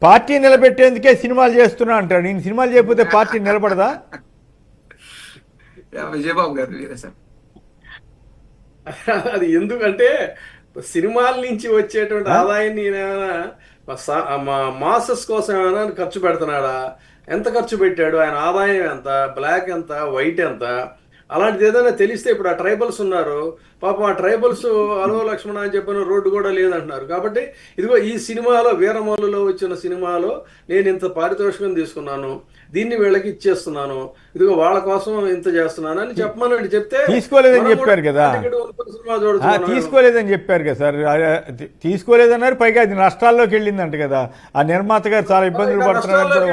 Party నిలబెట్టేందుకే సినిమాలు చేస్తున్నా అంటాడు. నేను సినిమాలు చేయకపోతే పార్టీ నిలబడదా? విజయబాబు గారు మీరే సార్. అది ఎందుకంటే సినిమాల నుంచి వచ్చేటువంటి ఆదాయాన్ని ఏమైనా మాసెస్ కోసం ఏమైనా ఖర్చు పెడుతున్నాడా? ఎంత ఖర్చు పెట్టాడు? ఆయన ఆదాయం ఎంత, బ్లాక్ ఎంత, వైట్ ఎంత, అలాంటిది ఏదైనా తెలిస్తే. ఇప్పుడు ఆ ట్రైబల్స్ ఉన్నారు, పాపం ఆ ట్రైబల్స్ అలో లక్ష్మణ అని చెప్పిన రోడ్డు కూడా లేదంటున్నారు. కాబట్టి ఇదిగో ఈ సినిమాలో, వీరమల్లులో వచ్చిన సినిమాలో నేను ఇంత పారితోషికం తీసుకున్నాను, దీన్ని వీళ్ళకి ఇచ్చేస్తున్నాను, ఇదిగో వాళ్ళ కోసం ఇంత చేస్తున్నాను అని చెప్పమని చెప్తే తీసుకోలేదని చెప్పారు కదా. తీసుకోలేదని చెప్పారు కదా సార్. తీసుకోలేదన్నారు. పైగా అది నష్టాల్లోకి వెళ్ళిందంట కదా. ఆ నిర్మాత గారు చాలా ఇబ్బందులు పడుతున్నారు.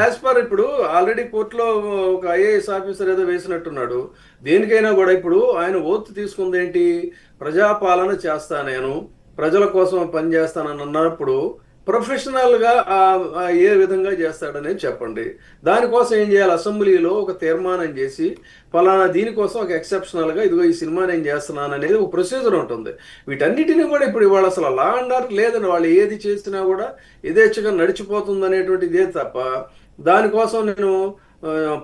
యాజ్ పర్ ఇప్పుడు ఆల్రెడీ కోర్టులో ఒక ఐఏఎస్ ఆఫీసర్ ఏదో వేసినట్టున్నాడు. దేనికైనా కూడా ఇప్పుడు ఆయన ఓత్ తీసుకుంది ఏంటి? ప్రజాపాలన చేస్తా, నేను ప్రజల కోసం పనిచేస్తానని అన్నప్పుడు ప్రొఫెషనల్గా ఏ విధంగా చేస్తాడనేది చెప్పండి. దానికోసం ఏం చేయాలి? అసెంబ్లీలో ఒక తీర్మానం చేసి ఫలానా దీనికోసం ఒక ఎక్సెప్షనల్గా ఇదిగో ఈ సినిమా నేను చేస్తున్నాను అనేది ఒక ప్రొసీజర్ ఉంటుంది. వీటన్నిటిని కూడా ఇప్పుడు ఇవాళ అసలు లా అండ్ ఆర్డర్ లేదని, వాళ్ళు ఏది చేసినా కూడా యథేచ్ఛగా నడిచిపోతుంది అనేటువంటి ఇదే తప్ప, దానికోసం నేను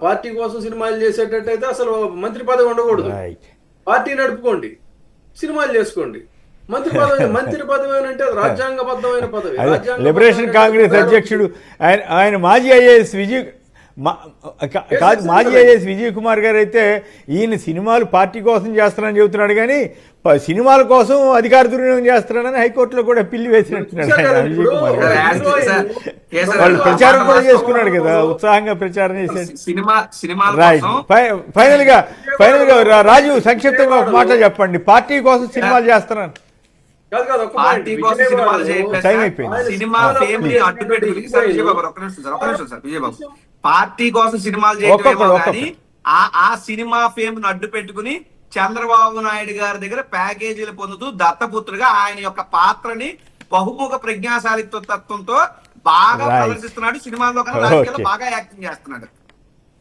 పార్టీ కోసం సినిమాలు చేసేటట్టయితే అసలు మంత్రి పదవి ఉండకూడదు. పార్టీ నడుపుకోండి, సినిమాలు చేసుకోండి. మంత్రి పదవి అంటే రాజ్యాంగబద్ధమైన పదవి. లిబరేషన్ కాంగ్రెస్ అధ్యక్షుడు ఆయన మాజీ ఐఏఎస్ మాజీ ఐఏఎస్ విజయ్ కుమార్ గారు అయితే ఈయన సినిమాలు పార్టీ కోసం చేస్తానని చెబుతున్నాడు, కానీ సినిమాల కోసం అధికార దుర్వినియోగం చేస్తున్నాడని హైకోర్టులో కూడా పిల్లి వేసినట్టున్నాడు విజయ్ కుమార్ గారు. వాళ్ళు ప్రచారం కూడా చేసుకున్నాడు కదా, ఉత్సాహంగా ప్రచారం చేశాడు. రైట్. ఫైనల్ గా రాజు సంక్షిప్తంగా ఒక మాట చెప్పండి. పార్టీ కోసం సినిమాలు చేస్తున్నాను. పార్టీ కోసం సినిమాలు పార్టీ కోసం సినిమాలు చేయడం కానీ ఆ సినిమా ఫేమ్ ను అడ్డు పెట్టుకుని చంద్రబాబు నాయుడు గారి దగ్గర ప్యాకేజీలు పొందుతూ దత్తపుత్రుగా ఆయన యొక్క పాత్రని బహుముఖ ప్రజ్ఞాశాలిత్వ తత్వంతో బాగా ప్రదర్శిస్తున్నాడు. సినిమాల్లో కన్నా రాజకీయాల్లో బాగా యాక్టింగ్ చేస్తున్నాడు.